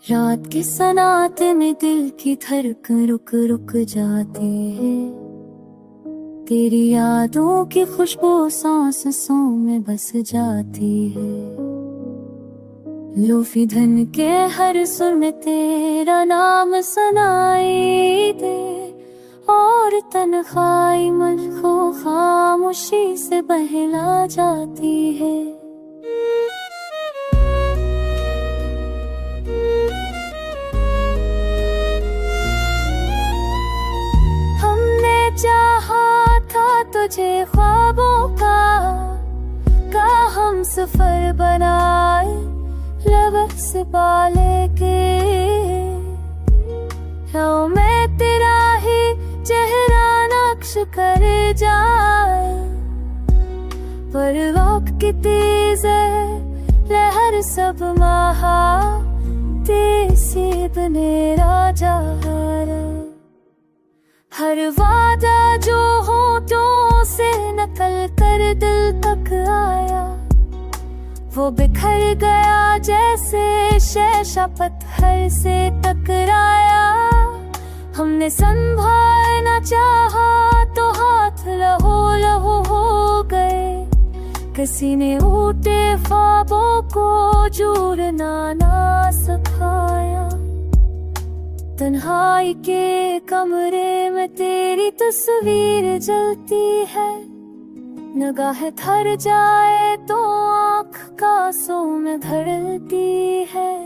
रात के सन्नाटे में दिल की धड़कन रुक रुक जाती है। तेरी यादों की खुशबू सांसों में बस जाती है। लोफी धन के हर सुर में तेरा नाम सुनाई दे, और तन्हाई मुझको खामोशी से बहला जाती है। हमने चाहा था तुझे ख्वाबों का हम सफर बनाए, लब से पाले के मैं तेरा ही चेहरा नक्श कर जाए। पर वक्त की तेज है लहर सब महा, तेसी बने राजा हर वादा जो होठों से नकल कर दिल तक आया, वो बिखर गया जैसे शीशा पत्थर से टकराया। हमने संभालना चाहा तो हाथ लहो लहो हो गए, किसी ने ऊटे ख्वाबों को जुड़ना ना सिखाया। तन्हाई के कमरे में तेरी तस्वीर जलती है, निगाह थर जाए तो आँख कांसों में धड़लती है।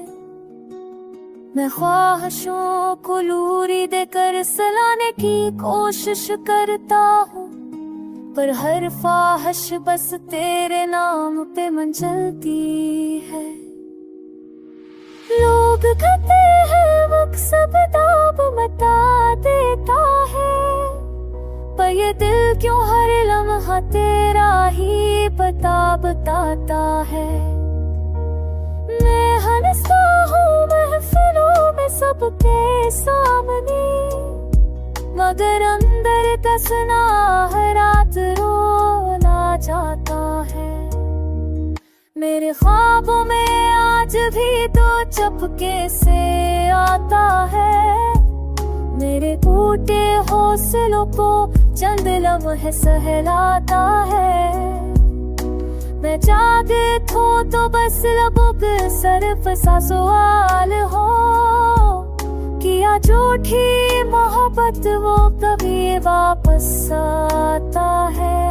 मैं ख्वाहिशों को लूरी देकर सलाने की कोशिश करता हूँ, पर हर ख्वाहिश बस तेरे नाम पे मंचलती है। लोग कहते हैं वक्त सब दाब मटा देता है, पर ये दिल क्यों हर लम्हा तेरा ही बताता है। मैं हंसता हूँ महफिलों में सबके सामने, मगर अंदर तसनाहरात रोना जाता है। मेरे ख्वाबों में आज भी तो चपके से आता है, मेरे टूटे हौसलों को चंद लम्हे सहलाता है। मैं जागत हो तो बस लबों पे सिर्फ सा सवाल हो, किया झूठी मोहब्बत वो कभी वापस आता है।